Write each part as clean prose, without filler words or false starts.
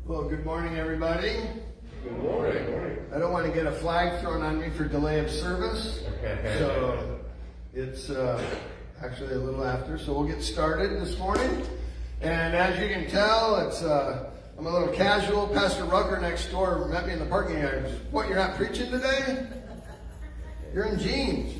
Well, good morning, everybody. Good morning. I don't want to get a flag thrown on me for delay of service, so it's actually a little after, so we'll get started this morning. And as you can tell, I'm a little casual. Pastor Rucker next door met me in the parking lot. What, you're not preaching today? You're in jeans.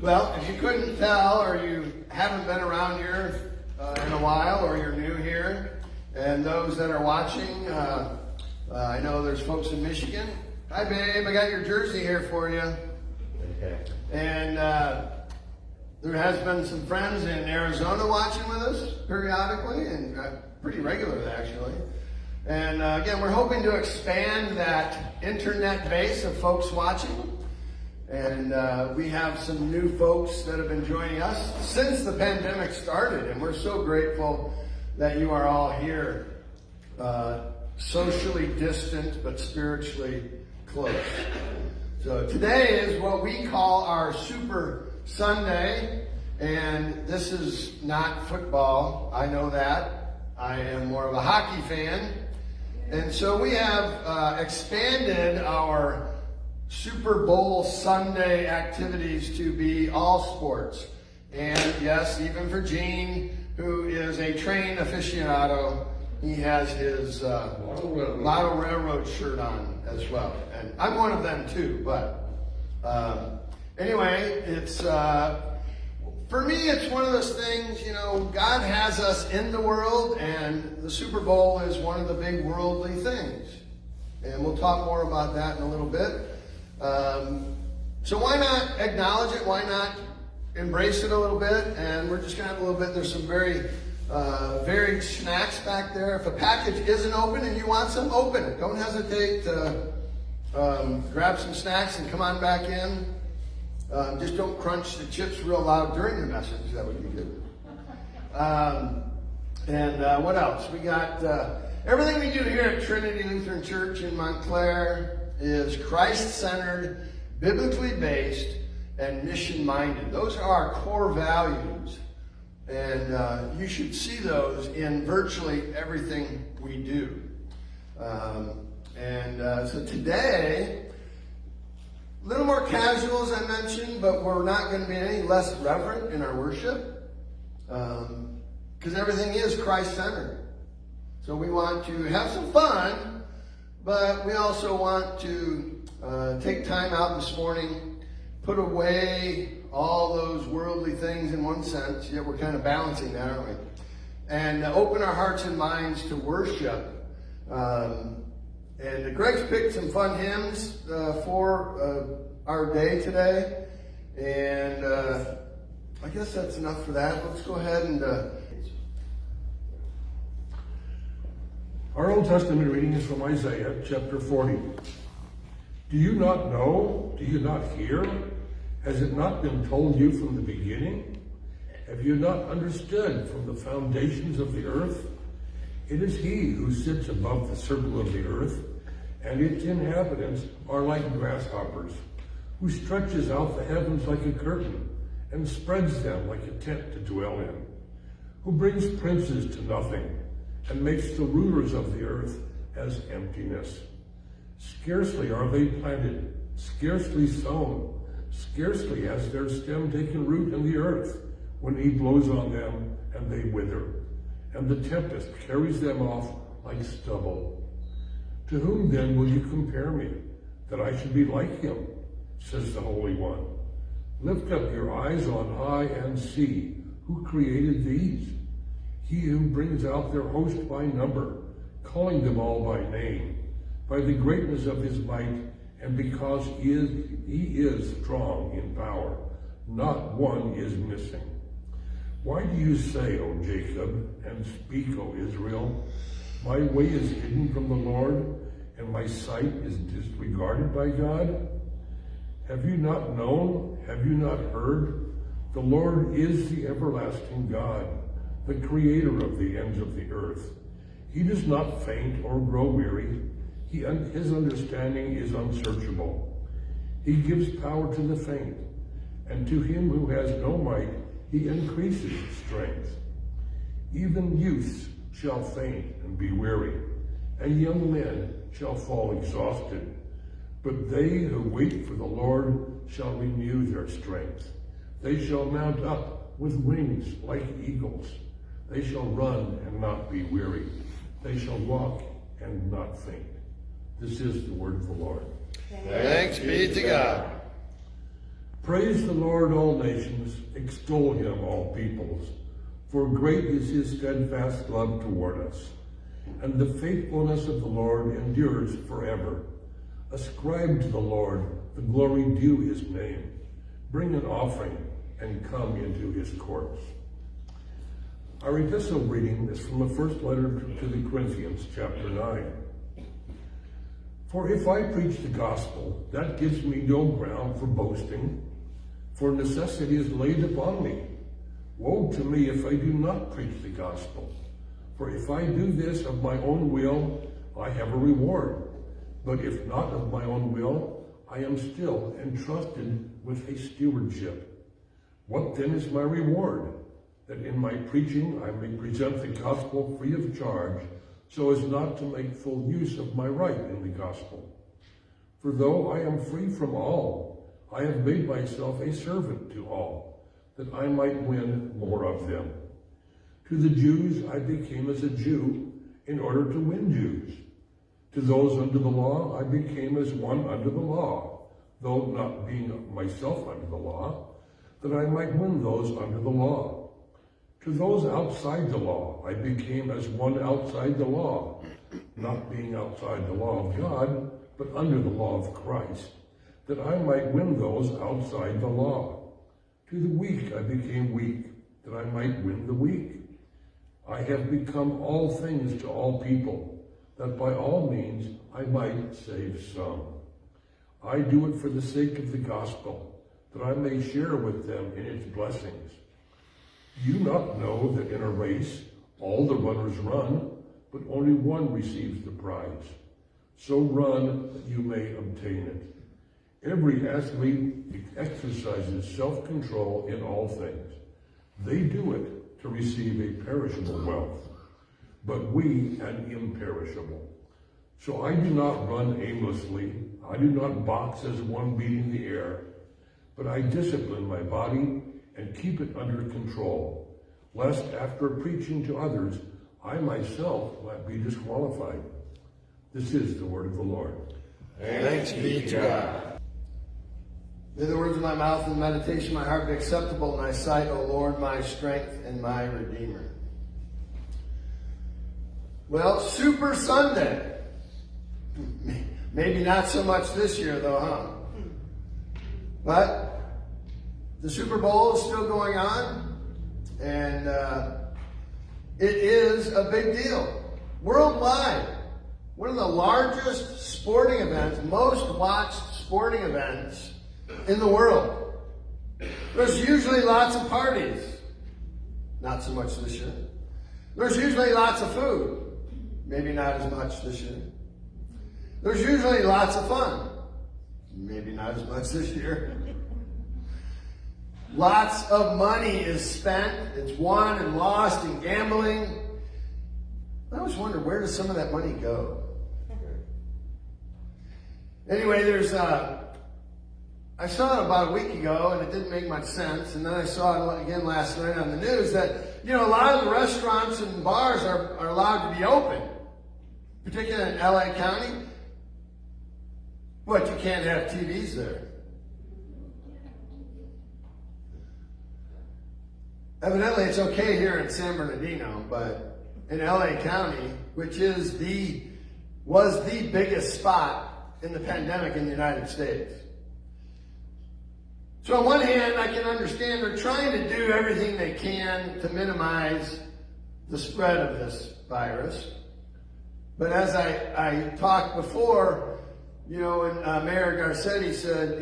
Well, if you couldn't tell, or you haven't been around here in a while, or you're new here, and those that are watching, I know there's folks in Michigan. Hi, babe. I got your jersey here for you. Okay. And there has been some friends in Arizona watching with us periodically, and pretty regularly, actually. And again, we're hoping to expand that internet base of folks watching. And we have some new folks that have been joining us since the pandemic started, and we're so grateful that you are all here, socially distant but spiritually close. So today is what we call our Super Sunday, and this is not football. I know that. I am more of a hockey fan. And so we have expanded our Super Bowl Sunday activities to be all sports. And yes, even for Gene, who is a train aficionado, he has his Model Railroad shirt on as well. And I'm one of them too, but anyway, it's for me, it's one of those things, you know, God has us in the world, and the Super Bowl is one of the big worldly things. And we'll talk more about that in a little bit. So why not acknowledge it? Why not embrace it a little bit? And we're just going to have a little bit. There's some very varied snacks back there. If a package isn't open and you want some, open it. Don't hesitate to grab some snacks and come on back in. Just don't crunch the chips real loud during the message. That would be good. And what else? We got everything we do here at Trinity Lutheran Church in Montclair is Christ-centered, biblically based, and mission-minded. Those are our core values. And you should see those in virtually everything we do. So today, a little more casual, as I mentioned, but we're not going to be any less reverent in our worship, because everything is Christ-centered. So we want to have some fun, but we also want to take time out this morning, put away all those worldly things in one sense, yet we're kind of balancing that, aren't we? And open our hearts and minds to worship. And Greg's picked some fun hymns for our day today. And I guess that's enough for that. Let's go ahead and... Our Old Testament reading is from Isaiah chapter 40. Do you not know? Do you not hear? Has it not been told you from the beginning? Have you not understood from the foundations of the earth? It is he who sits above the circle of the earth, and its inhabitants are like grasshoppers, who stretches out the heavens like a curtain, and spreads them like a tent to dwell in, who brings princes to nothing, and makes the rulers of the earth as emptiness. Scarcely are they planted, scarcely sown, scarcely has their stem taken root in the earth, when he blows on them and they wither, and the tempest carries them off like stubble. To whom then will you compare me, that I should be like him, says the Holy One. Lift up your eyes on high and see, who created these? He who brings out their host by number, calling them all by name, by the greatness of his might, and because he is strong in power, not one is missing. Why do you say, O Jacob, and speak, O Israel, my way is hidden from the Lord, and my sight is disregarded by God? Have you not known? Have you not heard? The Lord is the everlasting God, the creator of the ends of the earth. He does not faint or grow weary. His understanding is unsearchable. He gives power to the faint, and to him who has no might, he increases strength. Even youths shall faint and be weary, and young men shall fall exhausted. But they who wait for the Lord shall renew their strength. They shall mount up with wings like eagles. They shall run and not be weary. They shall walk and not faint. This is the word of the Lord. Thanks be to God. Praise the Lord, all nations. Extol him, all peoples. For great is his steadfast love toward us, and the faithfulness of the Lord endures forever. Ascribe to the Lord the glory due his name. Bring an offering and come into his courts. Our epistle reading is from the first letter to the Corinthians, chapter 9. For if I preach the gospel, that gives me no ground for boasting, for necessity is laid upon me. Woe to me if I do not preach the gospel. For if I do this of my own will, I have a reward. But if not of my own will, I am still entrusted with a stewardship. What then is my reward? That in my preaching I may present the gospel free of charge, so as not to make full use of my right in the gospel. For though I am free from all, I have made myself a servant to all, that I might win more of them. To the Jews I became as a Jew in order to win Jews. To those under the law I became as one under the law, though not being myself under the law, that I might win those under the law. To those outside the law I became as one outside the law, not being outside the law of God, but under the law of Christ, that I might win those outside the law. To the weak I became weak, that I might win the weak. I have become all things to all people, that by all means I might save some. I do it for the sake of the gospel, that I may share with them in its blessings. Do you not know that in a race all the runners run, but only one receives the prize? So run that you may obtain it. Every athlete exercises self-control in all things. They do it to receive a perishable wealth, but we an imperishable. So I do not run aimlessly. I do not box as one beating the air, but I discipline my body and keep it under control, lest after preaching to others, I myself might be disqualified. This is the word of the Lord. Thanks be to God. May the words of my mouth and the meditation of my heart be acceptable in thy sight, O Lord, my strength and my Redeemer. Well, Super Sunday. Maybe not so much this year, though, huh? But the Super Bowl is still going on, and it is a big deal. Worldwide, one of the largest sporting events, most watched sporting events in the world. There's usually lots of parties. Not so much this year. There's usually lots of food. Maybe not as much this year. There's usually lots of fun. Maybe not as much this year. Lots of money is spent. It's won and lost in gambling. I always wonder, where does some of that money go? Anyway, I saw it about a week ago, and it didn't make much sense. And then I saw it again last night on the news that, a lot of the restaurants and bars are allowed to be open, particularly in LA County. But you can't have TVs there. Evidently, it's okay here in San Bernardino, but in LA County, which was the biggest spot in the pandemic in the United States. So on one hand, I can understand they're trying to do everything they can to minimize the spread of this virus. But as I talked before, and Mayor Garcetti said,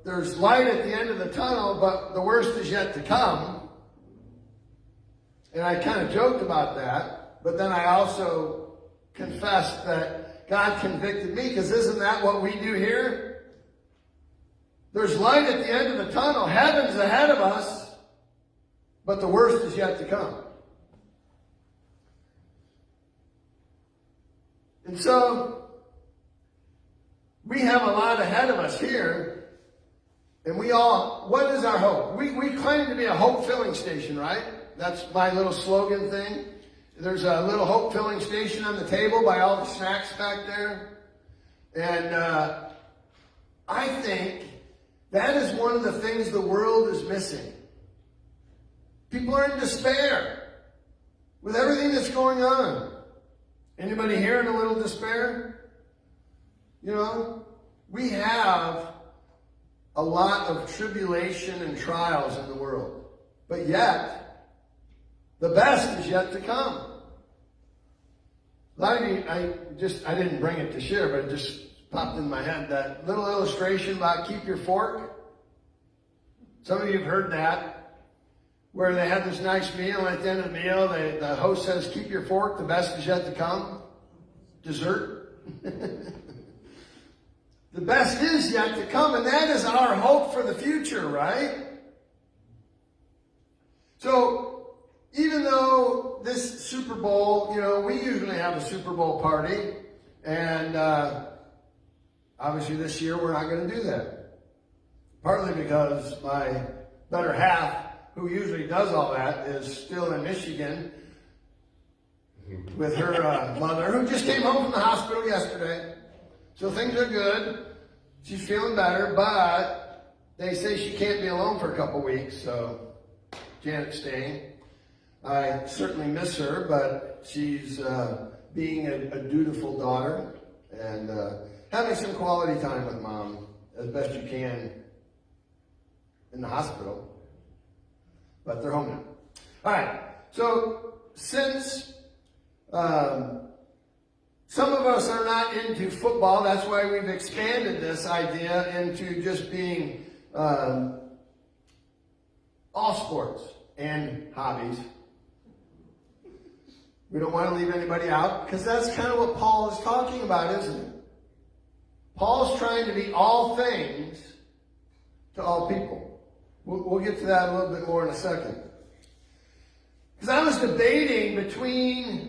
there's light at the end of the tunnel, but the worst is yet to come. And I kind of joked about that, but then I also confessed that God convicted me, because isn't that what we do here? There's light at the end of the tunnel. Heaven's ahead of us, but the worst is yet to come. And so, we have a lot ahead of us here. And what is our hope? We claim to be a hope filling station, right? That's my little slogan thing. There's a little hope filling station on the table by all the snacks back there. And I think that is one of the things the world is missing. People are in despair with everything that's going on. Anybody here in a little despair? You know, we have a lot of tribulation and trials in the world. But yet, the best is yet to come. A lot of you, I didn't bring it to share, but it just popped in my head. That little illustration about keep your fork. Some of you have heard that. Where they had this nice meal, and at the end of the meal, the host says, keep your fork, the best is yet to come. Dessert. The best is yet to come, and that is our hope for the future, right? So, even though this Super Bowl, you know, we usually have a Super Bowl party, and obviously this year we're not going to do that. Partly because my better half, who usually does all that, is still in Michigan with her mother, who just came home from the hospital yesterday. So things are good. She's feeling better, but they say she can't be alone for a couple weeks, so Janet's staying. I certainly miss her, but she's being a dutiful daughter and having some quality time with Mom as best you can in the hospital. But they're home now. All right. So since some of us are not into football, that's why we've expanded this idea into just being all sports and hobbies. We don't want to leave anybody out because that's kind of what Paul is talking about, isn't it? Paul's trying to be all things to all people. We'll get to that a little bit more in a second. Because I was debating between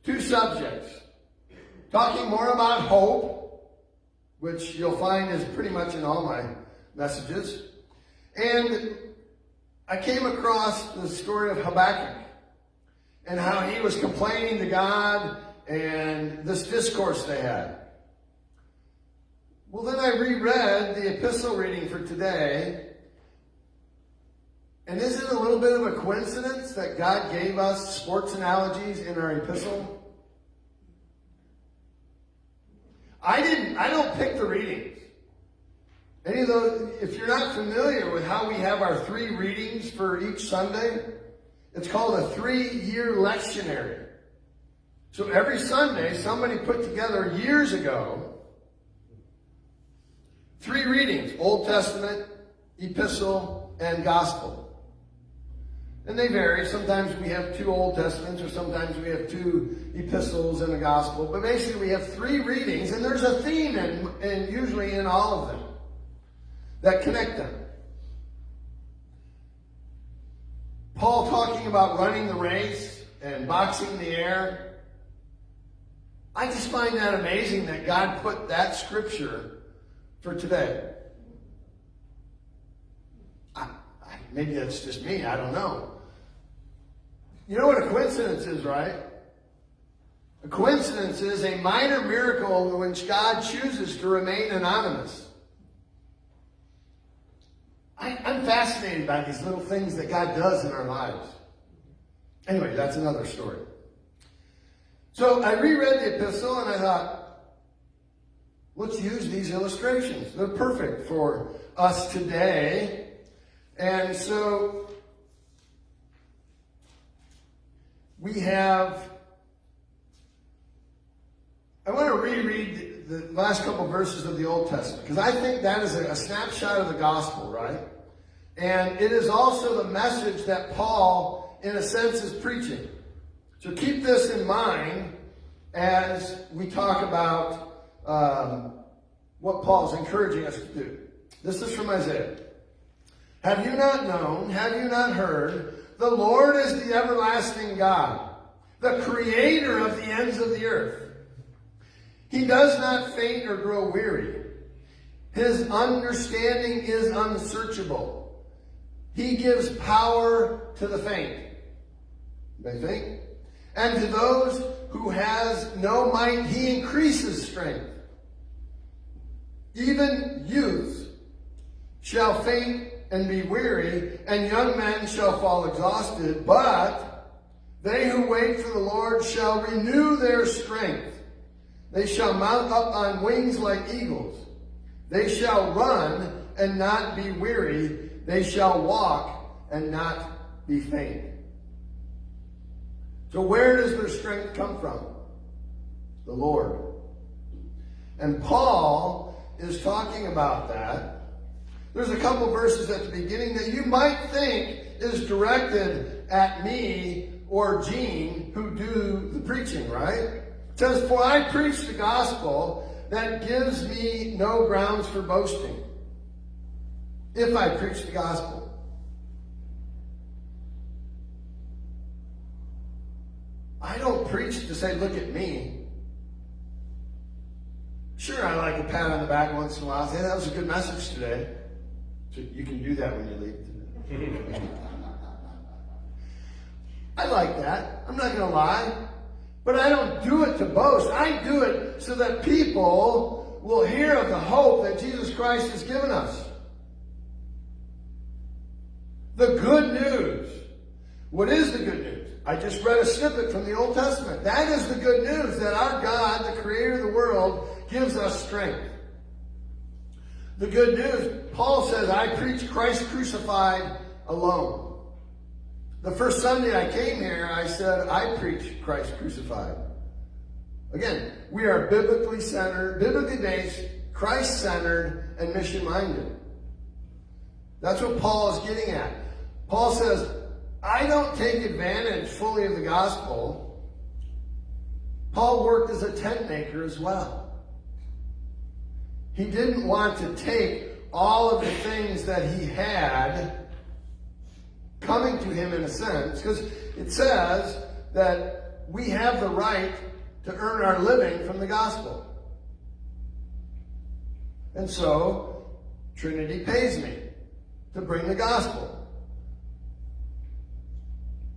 two subjects. Talking more about hope, which you'll find is pretty much in all my messages. And I came across the story of Habakkuk and how he was complaining to God and this discourse they had. Well, then I reread the epistle reading for today. And is it a little bit of a coincidence that God gave us sports analogies in our epistle? I don't pick the readings. Any of those, if you're not familiar with how we have our 3 readings for each Sunday, it's called a 3-year lectionary. So every Sunday, somebody put together years ago 3 readings: Old Testament, Epistle, and Gospel. And they vary. Sometimes we have 2 Old Testaments, or sometimes we have 2 epistles and a gospel. But basically we have 3 readings, and there's a theme and usually in all of them that connect them. Paul talking about running the race and boxing the air. I just find that amazing that God put that scripture for today. Maybe that's just me, I don't know. You know what a coincidence is, right? A coincidence is a minor miracle in which God chooses to remain anonymous. I'm fascinated by these little things that God does in our lives. Anyway, that's another story. So I reread the epistle and I thought, let's use these illustrations. They're perfect for us today. And so we have, I want to reread the last couple verses of the Old Testament, because I think that is a snapshot of the gospel, right? And it is also the message that Paul, in a sense, is preaching. So keep this in mind as we talk about what Paul is encouraging us to do. This is from Isaiah. Have you not known, have you not heard, the Lord is the everlasting God, the creator of the ends of the earth. He does not faint or grow weary. His understanding is unsearchable. He gives power to the faint. They think. And to those who has no might, he increases strength. Even youths shall faint and be weary, and young men shall fall exhausted. But they who wait for the Lord shall renew their strength. They shall mount up on wings like eagles. They shall run and not be weary. They shall walk and not be faint. So where does their strength come from? The Lord. And Paul is talking about that. There's a couple verses at the beginning that you might think is directed at me or Gene, who do the preaching, right? It says, "For I preach the gospel that gives me no grounds for boasting, if I preach the gospel." I don't preach to say, "Look at me." Sure, I like a pat on the back once in a while. Say, "That was a good message today." So you can do that when you leave today. I like that. I'm not going to lie. But I don't do it to boast. I do it so that people will hear of the hope that Jesus Christ has given us. The good news. What is the good news? I just read a snippet from the Old Testament. That is the good news, that our God, the creator of the world, gives us strength. The good news, Paul says, I preach Christ crucified alone. The first Sunday I came here, I said, I preach Christ crucified. Again, we are biblically centered, biblically based, Christ-centered, and mission-minded. That's what Paul is getting at. Paul says, I don't take advantage fully of the gospel. Paul worked as a tent maker as well. He didn't want to take all of the things that he had coming to him in a sense, because it says that we have the right to earn our living from the gospel. And so, Trinity pays me to bring the gospel.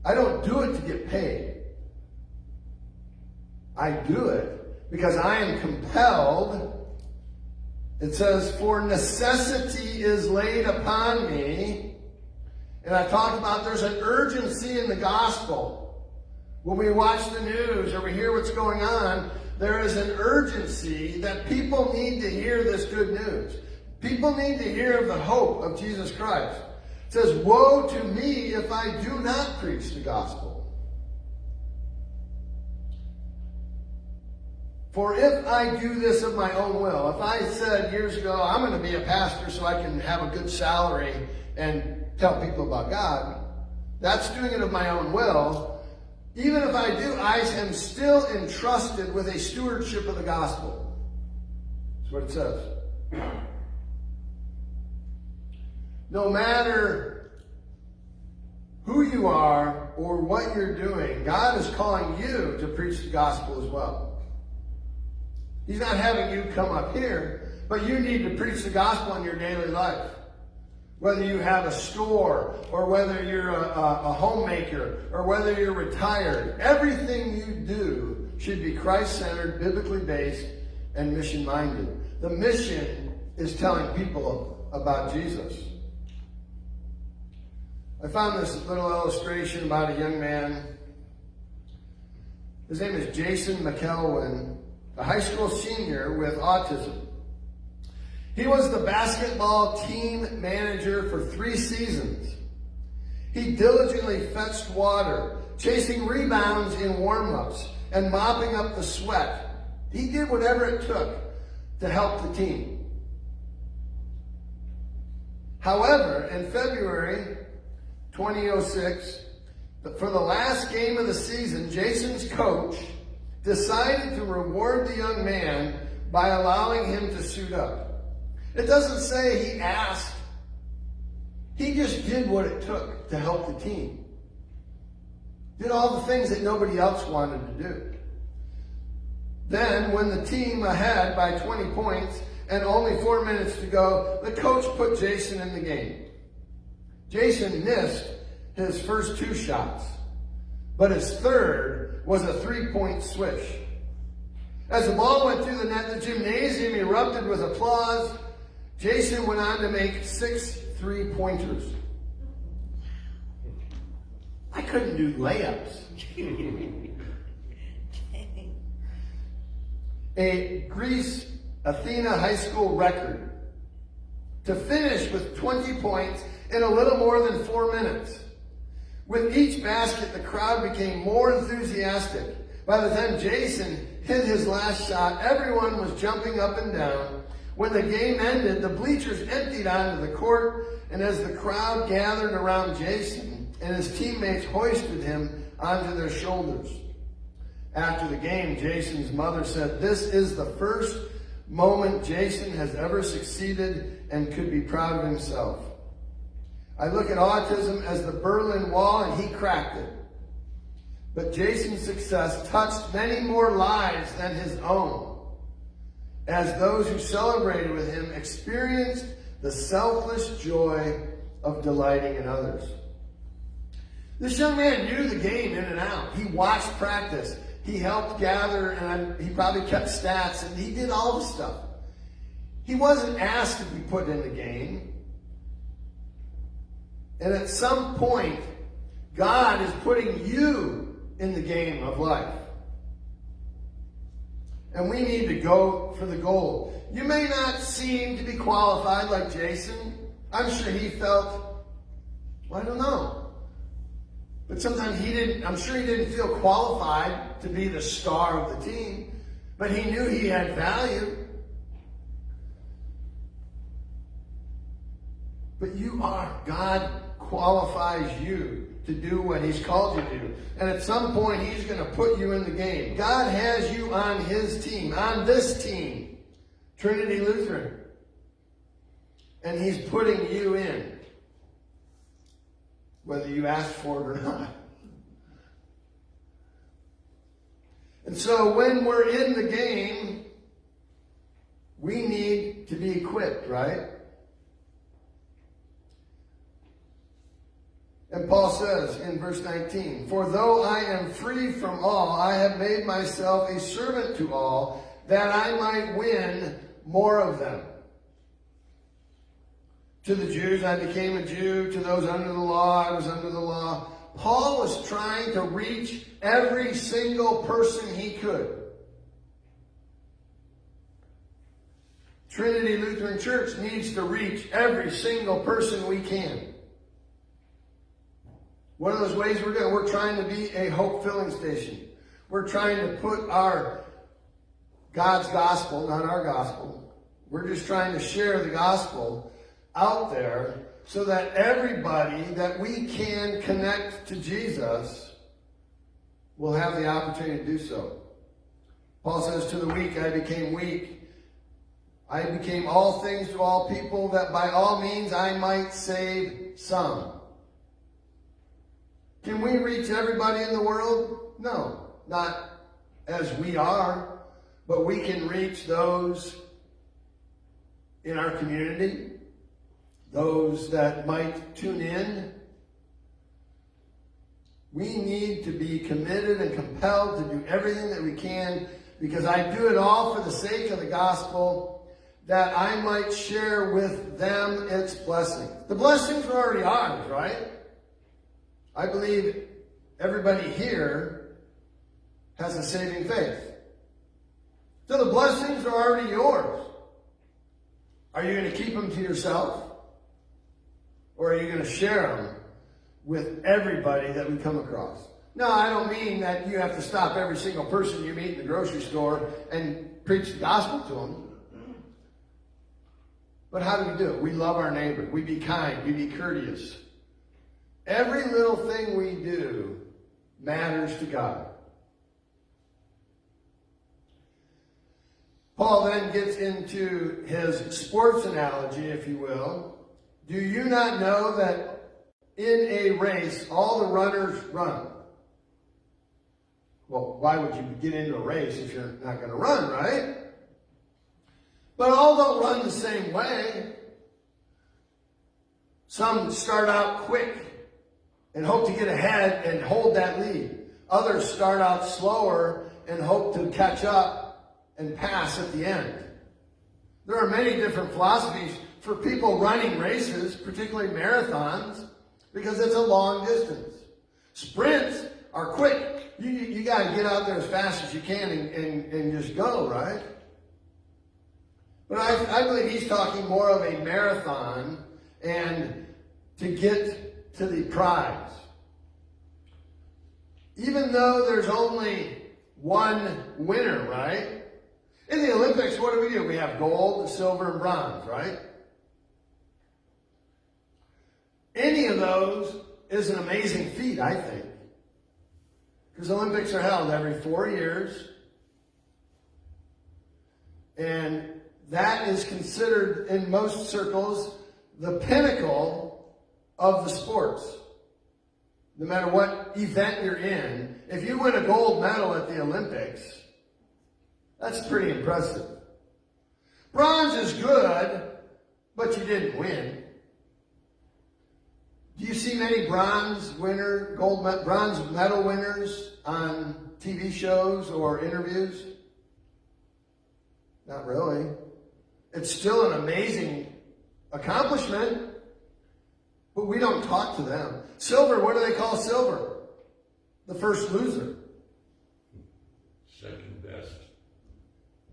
I don't do it to get paid. I do it because I am compelled. It says, for necessity is laid upon me. And I talked about there's an urgency in the gospel. When we watch the news or we hear what's going on, there is an urgency that people need to hear this good news. People need to hear of the hope of Jesus Christ. It says, woe to me if I do not preach the gospel. For if I do this of my own will, if I said years ago, I'm going to be a pastor so I can have a good salary and tell people about God, that's doing it of my own will. Even if I do, I am still entrusted with a stewardship of the gospel. That's what it says. No matter who you are or what you're doing, God is calling you to preach the gospel as well. He's not having you come up here, but you need to preach the gospel in your daily life. Whether you have a store, or whether you're a homemaker, or whether you're retired, everything you do should be Christ-centered, biblically based, and mission-minded. The mission is telling people about Jesus. I found this little illustration about a young man. His name is Jason McElwain, a high school senior with autism. He was the basketball team manager for 3 seasons. He diligently fetched water, chasing rebounds in warm-ups, and mopping up the sweat. He did whatever it took to help the team. However, in February 2006, for the last game of the season, Jason's coach decided to reward the young man by allowing him to suit up. It doesn't say he asked. He just did what it took to help the team. Did all the things that nobody else wanted to do. Then, when the team ahead by 20 points and only 4 minutes to go, the coach put Jason in the game. Jason missed his first 2 shots, but his third was a 3-point swish. As the ball went through the net, the gymnasium erupted with applause. Jason went on to make 6 3-pointers. I couldn't do layups. A Greece Athena High School record to finish with 20 points in a little more than 4 minutes. With each basket, the crowd became more enthusiastic. By the time Jason hit his last shot, everyone was jumping up and down. When the game ended, the bleachers emptied onto the court, and as the crowd gathered around Jason and his teammates hoisted him onto their shoulders. After the game, Jason's mother said, "This is the first moment Jason has ever succeeded and could be proud of himself. I look at autism as the Berlin Wall, and he cracked it. But Jason's success touched many more lives than his own, as those who celebrated with him experienced the selfless joy of delighting in others." This young man knew the game in and out. He watched practice. He helped gather, and he probably kept stats, and he did all the stuff. He wasn't asked to be put in the game. And at some point, God is putting you in the game of life. And we need to go for the goal. You may not seem to be qualified like Jason. I'm sure he felt, well, I don't know. But sometimes I'm sure he didn't feel qualified to be the star of the team. But he knew he had value. But you are. God qualifies you to do what he's called you to do. And at some point, he's going to put you in the game. God has you on his team, on this team, Trinity Lutheran. And he's putting you in, whether you ask for it or not. And so when we're in the game, we need to be equipped, right? And Paul says in verse 19, "For though I am free from all, I have made myself a servant to all, that I might win more of them. To the Jews I became a Jew, to those under the law I was under the law." Paul was trying to reach every single person he could. Trinity Lutheran Church needs to reach every single person we can. One of those ways we're trying to be a hope filling station. We're trying to put God's gospel, not our gospel. We're just trying to share the gospel out there so that everybody that we can connect to Jesus will have the opportunity to do so. Paul says, "To the weak I became weak. I became all things to all people, that by all means I might save some." Can we reach everybody in the world? No, not as we are, but we can reach those in our community, those that might tune in. We need to be committed and compelled to do everything that we can, because I do it all for the sake of the gospel, that I might share with them its blessings. The blessings are already ours, right? I believe everybody here has a saving faith. So the blessings are already yours. Are you going to keep them to yourself? Or are you going to share them with everybody that we come across? No, I don't mean that you have to stop every single person you meet in the grocery store and preach the gospel to them. But how do we do it? We love our neighbor. We be kind. We be courteous. Every little thing we do matters to God. Paul then gets into his sports analogy, if you will. Do you not know that in a race all the runners run? Well, why would you get into a race if you're not going to run, right? But all don't run the same way. Some start out quick and hope to get ahead and hold that lead. Others start out slower and hope to catch up and pass at the end. There are many different philosophies for people running races, particularly marathons, because it's a long distance. Sprints are quick. You got to get out there as fast as you can and just go, right? But I believe he's talking more of a marathon and to get to the prize. Even though there's only one winner, right? In the Olympics, what do? We have gold, silver, and bronze, right? Any of those is an amazing feat, I think. Because Olympics are held every 4 years. And that is considered, in most circles, the pinnacle of the sports. No matter what event you're in, if you win a gold medal at the Olympics, that's pretty impressive. Bronze is good, but you didn't win. Do you see many bronze medal winners on TV shows or interviews? Not really. It's still an amazing accomplishment, but we don't talk to them. Silver, what do they call silver? The first loser. Second best.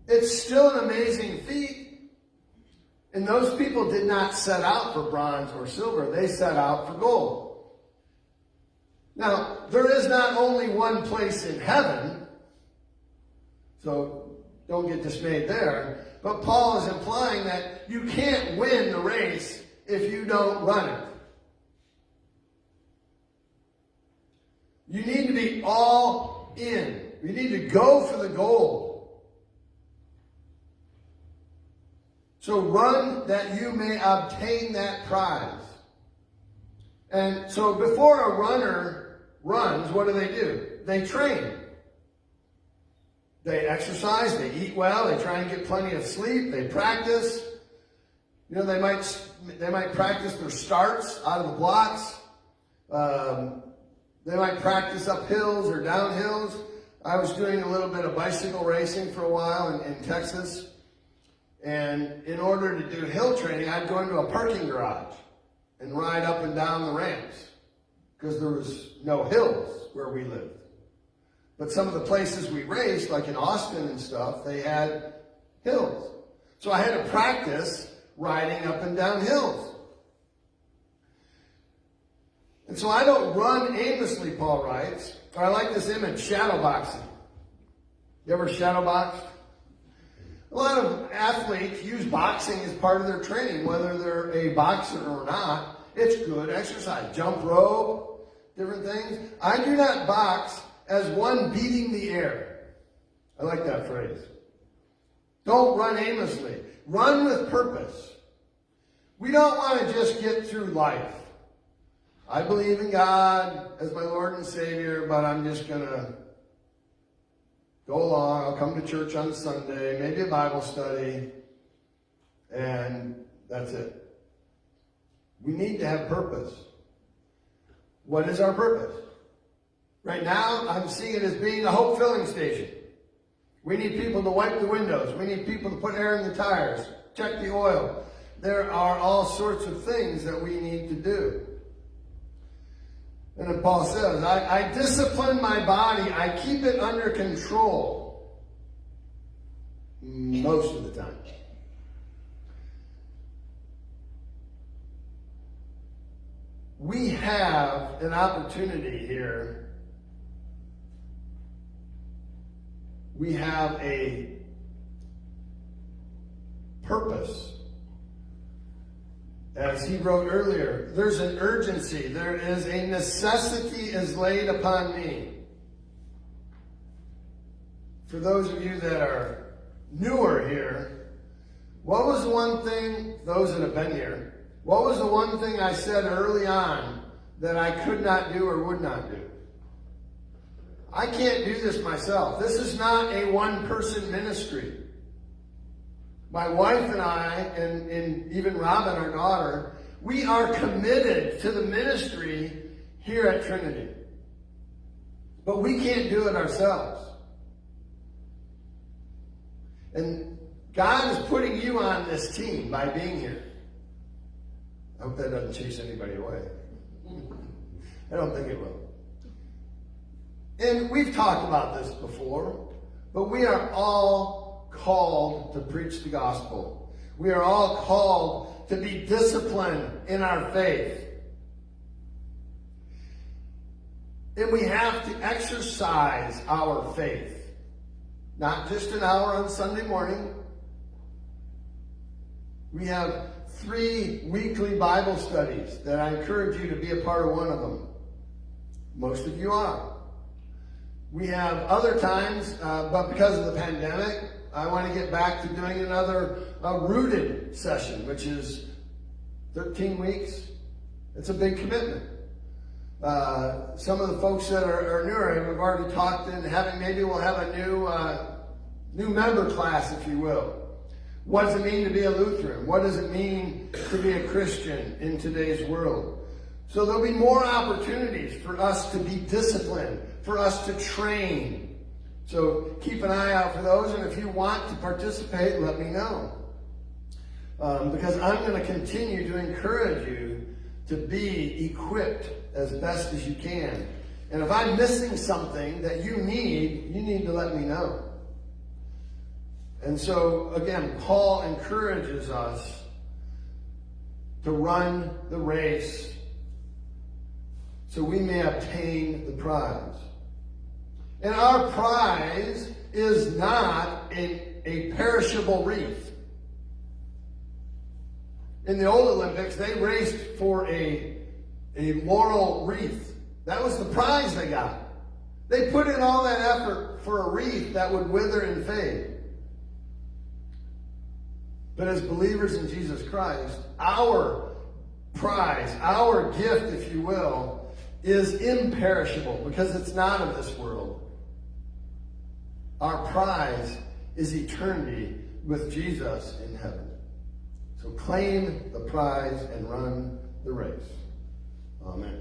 It's still an amazing feat. And those people did not set out for bronze or silver. They set out for gold. Now, there is not only one place in heaven, so don't get dismayed there. But Paul is implying that you can't win the race if you don't run it. You need to be all in. You need to go for the gold. So run that you may obtain that prize. And so before a runner runs, what do? They train. They exercise, they eat well, they try and get plenty of sleep, they practice. You know, they might practice their starts out of the blocks. They might practice up hills or down hills. I was doing a little bit of bicycle racing for a while in Texas. And in order to do hill training, I'd go into a parking garage and ride up and down the ramps because there was no hills where we lived. But some of the places we raced, like in Austin and stuff, they had hills. So I had to practice riding up and down hills. And so I don't run aimlessly, Paul writes. Or I like this image, shadow boxing. You ever shadow boxed? A lot of athletes use boxing as part of their training, whether they're a boxer or not. It's good exercise. Jump rope, different things. I do not box as one beating the air. I like that phrase. Don't run aimlessly. Run with purpose. We don't want to just get through life. I believe in God as my Lord and Savior, but I'm just going to go along. I'll come to church on Sunday, maybe a Bible study, and that's it. We need to have purpose. What is our purpose? Right now, I'm seeing it as being a hope filling station. We need people to wipe the windows. We need people to put air in the tires, check the oil. There are all sorts of things that we need to do. And then Paul says, I discipline my body. I keep it under control. Most of the time. We have an opportunity here. We have a purpose. As he wrote earlier, there's an urgency. There is a necessity is laid upon me. For those of you that are newer here, what was the one thing, those that have been here, what was the one thing I said early on that I could not do or would not do? I can't do this myself. This is not a one-person ministry. My wife and I, and even Robin, our daughter, we are committed to the ministry here at Trinity. But we can't do it ourselves. And God is putting you on this team by being here. I hope that doesn't chase anybody away. I don't think it will. And we've talked about this before, but we are all called to preach the gospel. We are all called to be disciplined in our faith. And we have to exercise our faith. Not just an hour on Sunday morning. We have 3 weekly Bible studies that I encourage you to be a part of one of them. Most of you are. We have other times, but because of the pandemic, I want to get back to doing another rooted session, which is 13 weeks. It's a big commitment. Some of the folks that are newer have already talked and maybe we'll have a new member class, if you will. What does it mean to be a Lutheran? What does it mean to be a Christian in today's world? So there'll be more opportunities for us to be disciplined, for us to train. So keep an eye out for those, and if you want to participate, let me know. Because I'm going to continue to encourage you to be equipped as best as you can. And if I'm missing something that you need to let me know. And so, again, Paul encourages us to run the race so we may obtain the prize. And our prize is not a perishable wreath. In the old Olympics, they raced for a laurel wreath. That was the prize they got. They put in all that effort for a wreath that would wither and fade. But as believers in Jesus Christ, our prize, our gift, if you will, is imperishable because it's not of this world. Our prize is eternity with Jesus in heaven. So claim the prize and run the race. Amen.